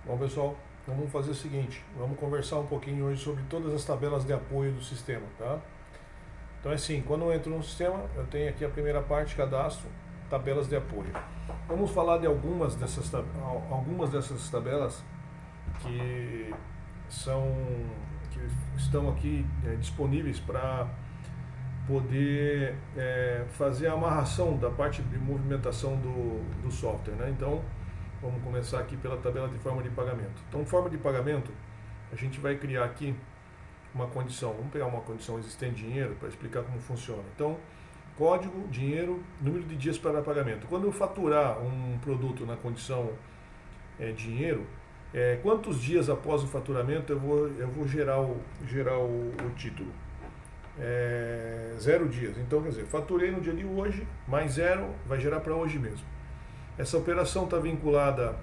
Bom, pessoal, vamos fazer o seguinte, vamos conversar um pouquinho hoje sobre todas as tabelas de apoio do sistema, tá? Então é assim, quando eu entro no sistema, eu tenho aqui a primeira parte, cadastro, tabelas de apoio. Vamos falar de algumas dessas tabelas que são que estão aqui disponíveis para poder fazer a amarração da parte de movimentação do software, né? Então, vamos começar aqui pela tabela de forma de pagamento. Então, forma de pagamento, a gente vai criar aqui uma condição. Vamos pegar uma condição existente dinheiro para explicar como funciona. Então, código, dinheiro, número de dias para pagamento. Quando eu faturar um produto na condição dinheiro, quantos dias após o faturamento eu vou gerar o título? 0 dias. Então, quer dizer, faturei no dia de hoje, mais zero, vai gerar para hoje mesmo. Essa operação está vinculada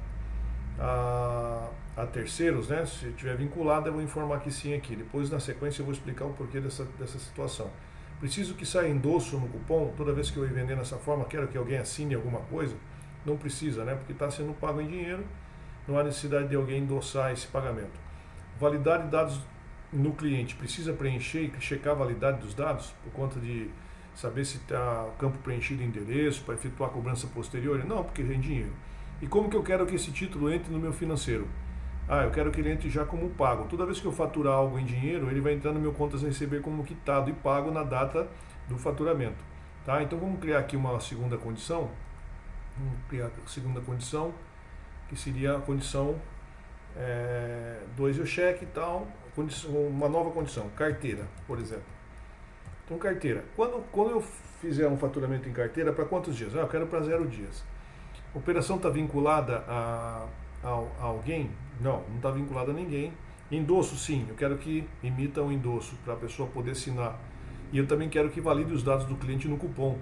a terceiros, né? Se estiver vinculada, eu vou informar que sim aqui. Depois, na sequência, eu vou explicar o porquê dessa situação. Preciso que saia endosso no cupom, toda vez que eu ir vender dessa forma, quero que alguém assine alguma coisa? Não precisa, né? Porque está sendo pago em dinheiro, não há necessidade de alguém endossar esse pagamento. Validade de dados no cliente, precisa preencher e checar a validade dos dados, por conta de saber se está o campo preenchido em endereço, para efetuar a cobrança posterior? Não, porque já é em dinheiro. E como que eu quero que esse título entre no meu financeiro? Eu quero que ele entre já como pago. Toda vez que eu faturar algo em dinheiro, ele vai entrar no meu contas a receber como quitado e pago na data do faturamento. Tá? Então vamos criar aqui uma segunda condição. Vamos criar a segunda condição, que seria a condição 2 o cheque e tal, uma nova condição, carteira, por exemplo. Então, carteira. Quando eu fizer um faturamento em carteira, para quantos dias? Eu quero para 0 dias. A operação está vinculada a alguém? Não está vinculada a ninguém. Endosso, sim. Eu quero que emita um endosso para a pessoa poder assinar. E eu também quero que valide os dados do cliente no cupom,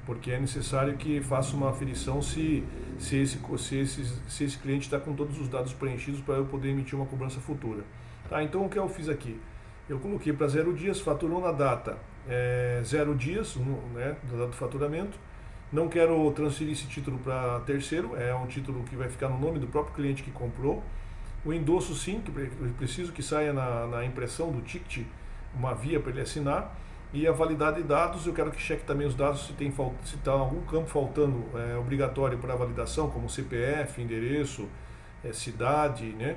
porque é necessário que faça uma aferição se esse cliente está com todos os dados preenchidos para eu poder emitir uma cobrança futura. Tá, então o que eu fiz aqui? Eu coloquei para 0 dias, faturou na data 0 dias, né, da data do faturamento. Não quero transferir esse título para terceiro, é um título que vai ficar no nome do próprio cliente que comprou. O endosso, sim, que eu preciso que saia na impressão do ticket, uma via para ele assinar. E a validade de dados, eu quero que cheque também os dados se está algum campo faltando obrigatório para validação, como CPF, endereço, cidade, né?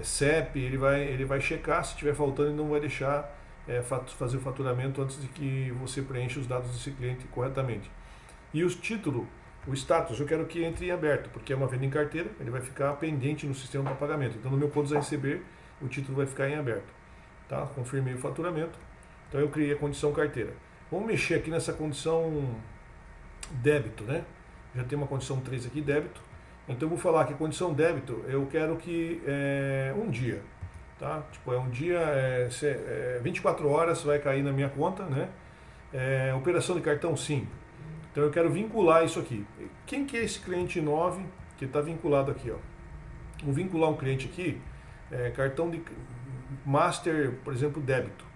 CEP, ele vai checar, se estiver faltando ele não vai deixar fazer o faturamento antes de que você preencha os dados desse cliente corretamente. E os títulos, o status, eu quero que entre em aberto, porque é uma venda em carteira, ele vai ficar pendente no sistema para pagamento. Então no meu contas a receber, o título vai ficar em aberto. Tá? Confirmei o faturamento. Então eu criei a condição carteira. Vamos mexer aqui nessa condição débito, né? Já tem uma condição 3 aqui, débito. Então eu vou falar que a condição débito, eu quero que um dia, tá? Tipo, um dia, 24 horas vai cair na minha conta, né? Operação de cartão, sim. Então eu quero vincular isso aqui. Quem que é esse cliente 9 que está vinculado aqui, ó? Vou vincular um cliente aqui, cartão de Master, por exemplo, débito.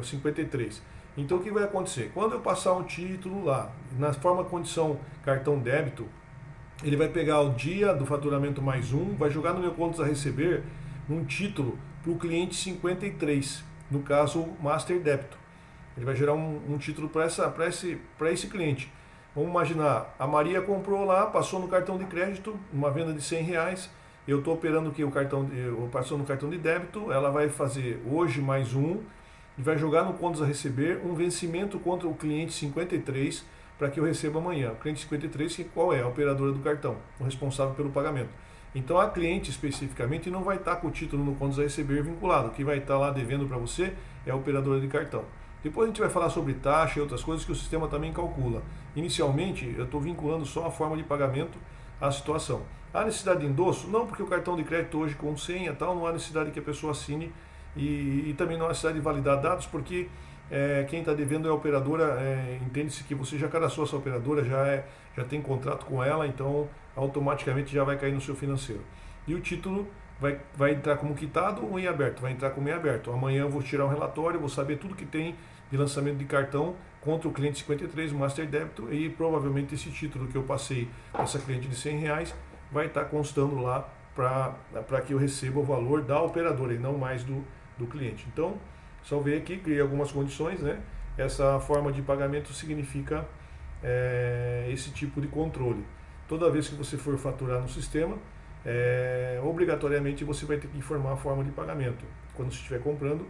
53. Então o que vai acontecer? Quando eu passar um título lá, na forma condição cartão débito, ele vai pegar o dia do faturamento mais um, vai jogar no meu contas a receber um título para o cliente 53, no caso Master débito. Ele vai gerar um título para esse cliente. Vamos imaginar, a Maria comprou lá, passou no cartão de crédito, uma venda de R$ 100, eu estou operando aqui passou no cartão de débito, ela vai fazer hoje mais um, e vai jogar no contas a receber um vencimento contra o cliente 53 para que eu receba amanhã. O cliente 53, que qual é? A operadora do cartão, o responsável pelo pagamento. Então a cliente especificamente não vai estar com o título no contas a receber vinculado. O que vai estar lá devendo para você é a operadora de cartão. Depois a gente vai falar sobre taxa e outras coisas que o sistema também calcula. Inicialmente eu estou vinculando só a forma de pagamento à situação. Há necessidade de endosso? Não, porque o cartão de crédito hoje com senha tal, não há necessidade que a pessoa assine e também não há necessidade de validar dados, porque quem está devendo é a operadora, entende-se que você já cadastrou essa operadora, já tem contrato com ela, então automaticamente já vai cair no seu financeiro. E o título vai entrar como quitado ou em aberto? Vai entrar como em aberto. Amanhã eu vou tirar um relatório, vou saber tudo que tem de lançamento de cartão contra o cliente 53, o Master Débito, e provavelmente esse título que eu passei para essa cliente de R$ 100 vai estar constando lá para que eu receba o valor da operadora e não mais do cliente. Então, só ver aqui, criei algumas condições, né? Essa forma de pagamento significa esse tipo de controle. Toda vez que você for faturar no sistema, obrigatoriamente você vai ter que informar a forma de pagamento, quando você estiver comprando,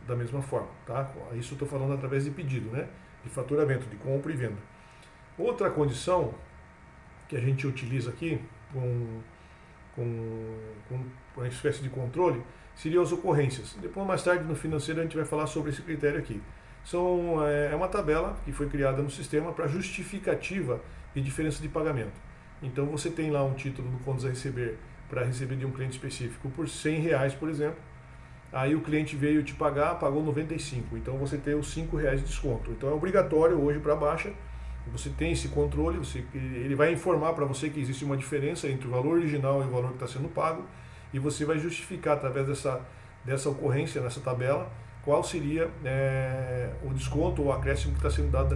da mesma forma, tá? Isso eu estou falando através de pedido, né? De faturamento, de compra e venda. Outra condição que a gente utiliza aqui com uma espécie de controle seriam as ocorrências. Depois, mais tarde, no financeiro, a gente vai falar sobre esse critério aqui. É uma tabela que foi criada no sistema para justificativa de diferença de pagamento. Então, você tem lá um título no contas a receber para receber de um cliente específico por R$100, por exemplo. Aí o cliente veio te pagar, pagou 95, então você tem os R$5 de desconto. Então é obrigatório hoje para a baixa, você tem esse controle, ele vai informar para você que existe uma diferença entre o valor original e o valor que está sendo pago, e você vai justificar através dessa ocorrência, nessa tabela, qual seria o desconto ou o acréscimo que está sendo dado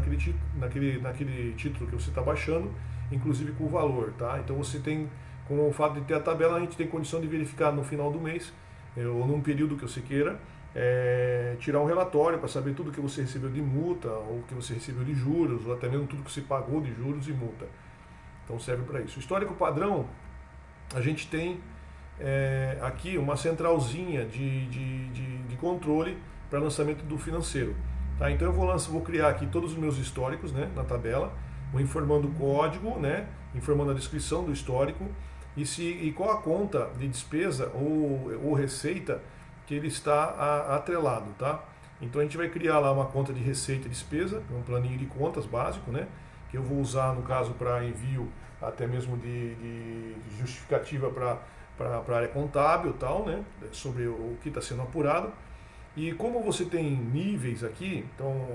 naquele título que você está baixando, inclusive com o valor. Tá? Então você tem, com o fato de ter a tabela, a gente tem condição de verificar no final do mês, ou num período que você queira, tirar um relatório para saber tudo que você recebeu de multa, ou que você recebeu de juros, ou até mesmo tudo que você pagou de juros e multa. Então serve para isso. O histórico padrão, a gente tem aqui uma centralzinha de controle para lançamento do financeiro. Tá? Então eu vou criar aqui todos os meus históricos, né, na tabela, vou informando o código, né, informando a descrição do histórico, e qual a conta de despesa ou receita que ele está atrelado, tá? Então a gente vai criar lá uma conta de receita e despesa, um planinho de contas básico, né? Que eu vou usar no caso para envio até mesmo de justificativa para a área contábil, tal, né? Sobre o que está sendo apurado. E como você tem níveis aqui, então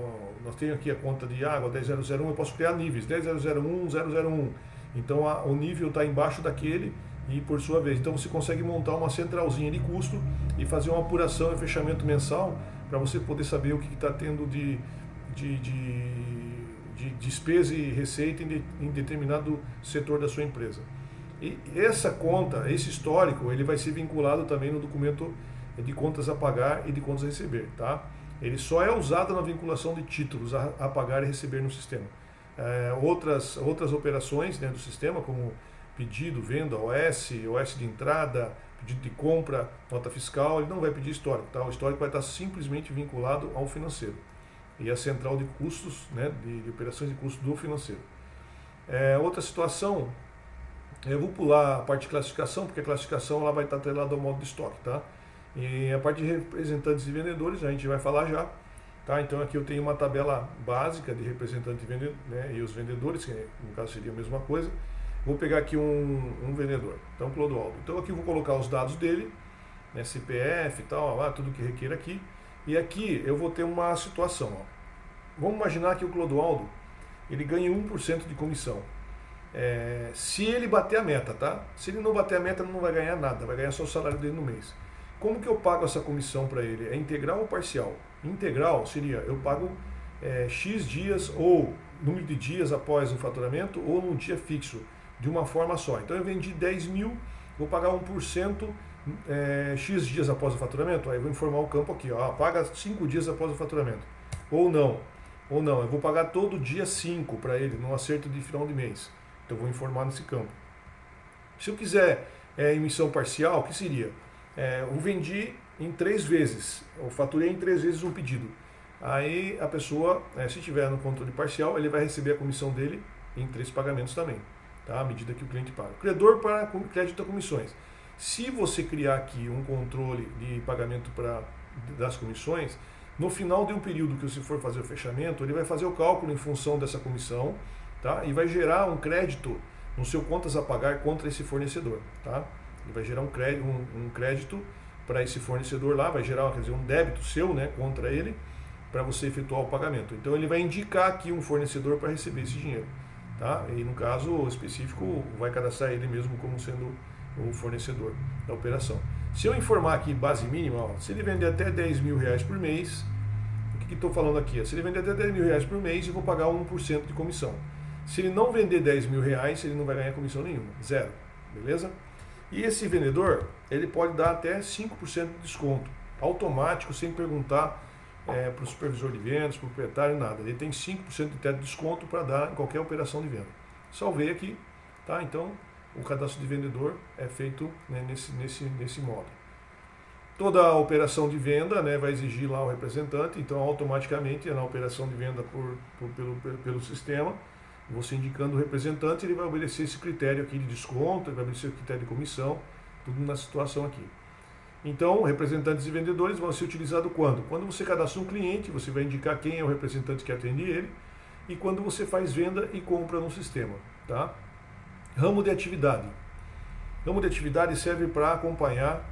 nós temos aqui a conta de água 10001, eu posso criar níveis 10001, 001. Então o nível está embaixo daquele e por sua vez. Então você consegue montar uma centralzinha de custo e fazer uma apuração e fechamento mensal para você poder saber o que está tendo de despesa e receita em determinado setor da sua empresa. E essa conta, esse histórico, ele vai ser vinculado também no documento de contas a pagar e de contas a receber. Tá? Ele só é usado na vinculação de títulos a pagar e receber no sistema. Outras operações, né, do sistema, como pedido, venda, OS de entrada, pedido de compra, nota fiscal, ele não vai pedir histórico. Tá? O histórico vai estar simplesmente vinculado ao financeiro e a central de custos, né, de operações de custos do financeiro. Outra situação, eu vou pular a parte de classificação, porque a classificação ela vai estar atrelada ao modo de estoque. Tá? E a parte de representantes e vendedores a gente vai falar já. Tá, então aqui eu tenho uma tabela básica de representante e vendedor, né, e os vendedores, que no caso seria a mesma coisa. Vou pegar aqui um vendedor, então Clodoaldo. Então aqui eu vou colocar os dados dele, né, CPF e tal, tudo que requer aqui. E aqui eu vou ter uma situação. Ó. Vamos imaginar que o Clodoaldo ele ganha 1% de comissão. Se ele bater a meta, tá? Se ele não bater a meta, ele não vai ganhar nada, vai ganhar só o salário dele no mês. Como que eu pago essa comissão para ele? É integral ou parcial? Integral seria, eu pago X dias ou número de dias após o faturamento ou num dia fixo, de uma forma só. Então eu vendi 10 mil, vou pagar 1% X dias após o faturamento, aí eu vou informar o campo aqui, ó, paga 5 dias após o faturamento. Ou não, eu vou pagar todo dia 5 para ele, no acerto de final de mês. Então eu vou informar nesse campo. Se eu quiser emissão parcial, o que seria? Eu vendi em 3 vezes, eu faturei em 3 vezes um pedido. Aí a pessoa, se tiver no controle parcial, ele vai receber a comissão dele em 3 pagamentos também, tá? À medida que o cliente paga. Credor para crédito a comissões. Se você criar aqui um controle de pagamento das comissões, no final de um período que você for fazer o fechamento, ele vai fazer o cálculo em função dessa comissão, tá? E vai gerar um crédito no seu contas a pagar contra esse fornecedor, tá? Ele vai gerar um crédito para esse fornecedor lá, vai gerar um débito seu, né, contra ele, para você efetuar o pagamento. Então ele vai indicar aqui um fornecedor para receber esse dinheiro. Tá? E no caso específico, vai cadastrar ele mesmo como sendo o fornecedor da operação. Se eu informar aqui base mínima, ó, se ele vender até 10 mil reais por mês, o que estou falando aqui? Se ele vender até 10 mil reais por mês, eu vou pagar 1% de comissão. Se ele não vender 10 mil reais, ele não vai ganhar comissão nenhuma, 0. Beleza? E esse vendedor, ele pode dar até 5% de desconto, automático, sem perguntar para o supervisor de vendas, para o proprietário, nada. Ele tem 5% de teto de desconto para dar em qualquer operação de venda. Salvei aqui, tá? Então, o cadastro de vendedor é feito, né, nesse modo. Toda a operação de venda, né, vai exigir lá o representante, então automaticamente na operação de venda pelo sistema, você indicando o representante, ele vai obedecer esse critério aqui de desconto, ele vai obedecer o critério de comissão, tudo na situação aqui. Então, representantes e vendedores vão ser utilizados quando? Quando você cadastra um cliente, você vai indicar quem é o representante que atende ele, e quando você faz venda e compra no sistema, tá? Ramo de atividade. Ramo de atividade serve para acompanhar,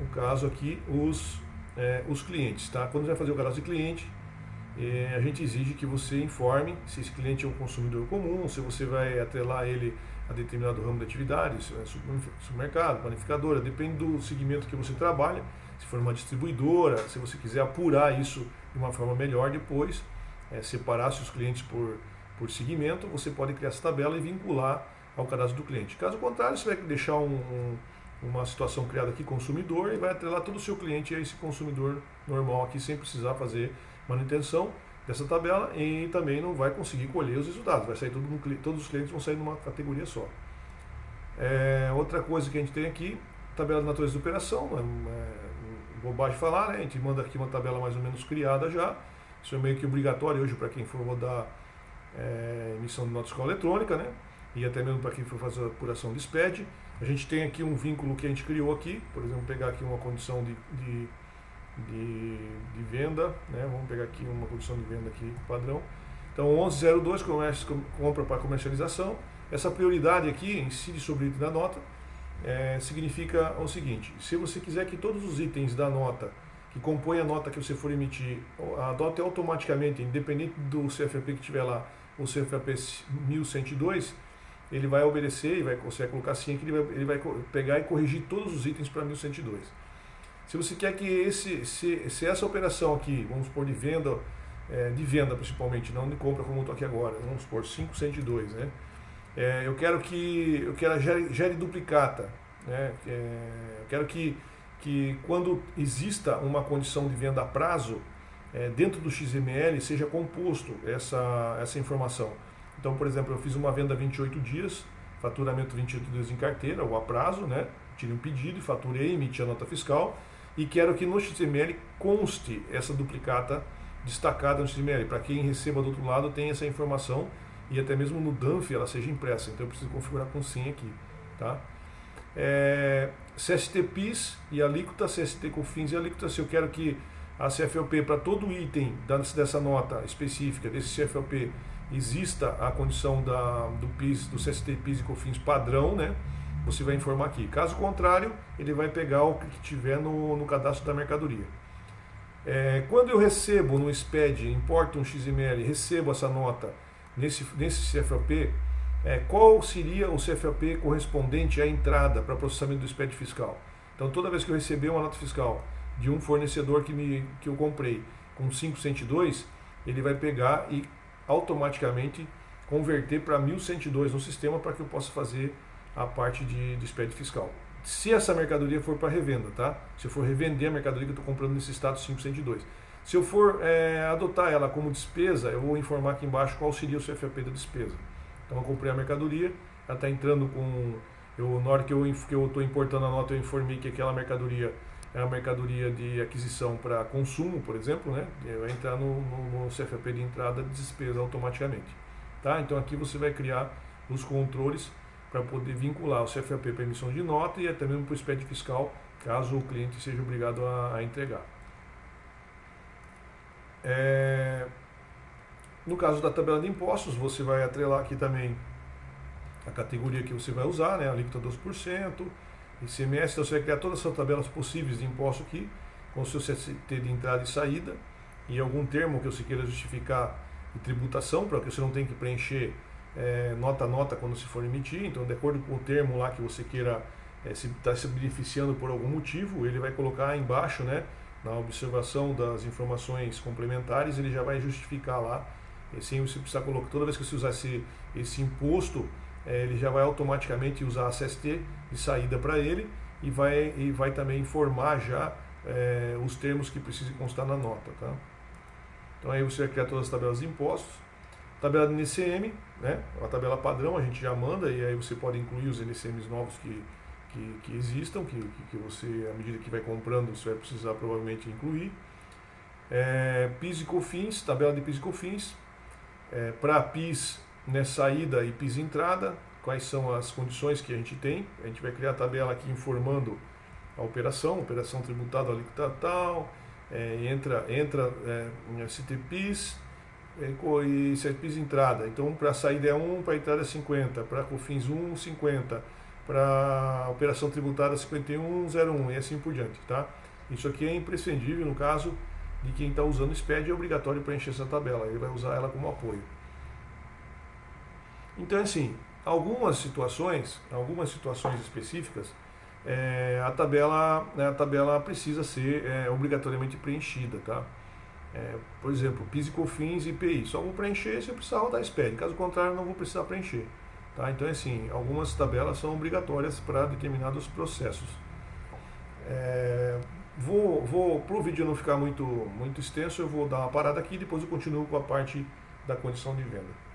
no caso aqui, os clientes, tá? Quando você vai fazer o cadastro de cliente, a gente exige que você informe se esse cliente é um consumidor comum, se você vai atrelar ele a determinado ramo de atividade, se é supermercado, panificadora, depende do segmento que você trabalha, se for uma distribuidora, se você quiser apurar isso de uma forma melhor depois, separar seus clientes por segmento, você pode criar essa tabela e vincular ao cadastro do cliente. Caso contrário, você vai deixar uma situação criada aqui, consumidor, e vai atrelar todo o seu cliente a esse consumidor normal aqui, sem precisar fazer manutenção dessa tabela, e também não vai conseguir colher os resultados, vai sair todos os clientes vão sair numa categoria só. Outra coisa que a gente tem aqui, tabela de natureza de operação, bobagem falar, né? A gente manda aqui uma tabela mais ou menos criada já, isso é meio que obrigatório hoje para quem for rodar emissão de nota fiscal eletrônica, né? E até mesmo para quem for fazer a apuração de SPED. A gente tem aqui um vínculo que a gente criou aqui, por exemplo, pegar aqui uma condição de venda, né? Vamos pegar aqui uma condição de venda aqui padrão. Então 1102, compra para comercialização. Essa prioridade aqui, incide sobre o item da nota, significa o seguinte: se você quiser que todos os itens da nota, que compõem a nota que você for emitir, a nota é automaticamente, independente do CFAP que tiver lá, o CFAP 1102, ele vai obedecer, você vai colocar assim, que ele vai pegar e corrigir todos os itens para 1102. Se você quer que se essa operação aqui, vamos supor de venda principalmente, não de compra como eu estou aqui agora, vamos supor 502, né? Eu quero que gere duplicata, né? Eu quero que quando exista uma condição de venda a prazo, dentro do XML seja composto essa informação. Então, por exemplo, eu fiz uma venda 28 dias, faturamento 28 dias em carteira, ou a prazo, né? Tirei um pedido, faturei, emiti a nota fiscal, e quero que no XML conste essa duplicata destacada no XML, para quem receba do outro lado tenha essa informação, e até mesmo no DANF ela seja impressa. Então eu preciso configurar com sim aqui, tá? CST PIS e alíquota, CST COFINS e alíquota. Se eu quero que a CFLP, para todo item dessa nota específica, desse CFLP, exista a condição do PIS, do CST PIS e COFINS padrão, né? Você vai informar aqui. Caso contrário, ele vai pegar o que tiver no cadastro da mercadoria. Quando eu recebo no SPED, importo um XML, recebo essa nota nesse CFLP, qual seria o CFLP correspondente à entrada para processamento do SPED fiscal? Então, toda vez que eu receber uma nota fiscal de um fornecedor que eu comprei com 502, ele vai pegar e automaticamente converter para 1102 no sistema, para que eu possa fazer a parte de SPED fiscal. Se essa mercadoria for para revenda, tá? Se eu for revender a mercadoria que eu estou comprando nesse status 502. Se eu for adotar ela como despesa, eu vou informar aqui embaixo qual seria o CFAP da despesa. Então eu comprei a mercadoria, ela está entrando com... na hora que eu estou importando a nota, eu informei que aquela mercadoria é uma mercadoria de aquisição para consumo, por exemplo, né? Vai entrar no CFAP de entrada de despesa automaticamente. Tá? Então aqui você vai criar os controles para poder vincular o CFAP para emissão de nota e até mesmo para o SPED fiscal, caso o cliente seja obrigado a entregar. No caso da tabela de impostos, você vai atrelar aqui também a categoria que você vai usar, né? Alíquota 12%, ICMS, então você vai criar todas essas tabelas possíveis de imposto aqui, com o seu CST de entrada e saída, e algum termo que você queira justificar de tributação, para que você não tenha que preencher nota a nota quando se for emitir. Então, de acordo com o termo lá que você queira estar se beneficiando por algum motivo, ele vai colocar embaixo, né, na observação das informações complementares, ele já vai justificar lá, sem você precisar colocar. Toda vez que você usar esse imposto, ele já vai automaticamente usar a CST de saída para ele e vai também informar já os termos que precisam constar na nota. Tá? Então aí você vai criar todas as tabelas de impostos. Tabela de NCM, né? A tabela padrão a gente já manda, e aí você pode incluir os NCMs novos que existam, que você, à medida que vai comprando, você vai precisar provavelmente incluir. PIS e COFINS, tabela de PIS e COFINS. Para PIS, né, saída e PIS entrada, quais são as condições que a gente tem. A gente vai criar a tabela aqui informando a operação tributada, alíquota tal, entra CTPIS e CTPIS entrada. Então, para saída é 1, para entrada é 50, para COFINS 1, 50, para operação tributada 51,01 e assim por diante. Tá? Isso aqui é imprescindível no caso de quem está usando o SPED, é obrigatório preencher essa tabela, ele vai usar ela como apoio. Então, assim, algumas situações específicas, a tabela precisa ser obrigatoriamente preenchida, tá? Por exemplo, PIS e COFINS e IPI, só vou preencher se eu precisar rodar SPED, caso contrário não vou precisar preencher. Tá? Então, assim, algumas tabelas são obrigatórias para determinados processos. Para o vídeo não ficar muito extenso, eu vou dar uma parada aqui e depois eu continuo com a parte da condição de venda.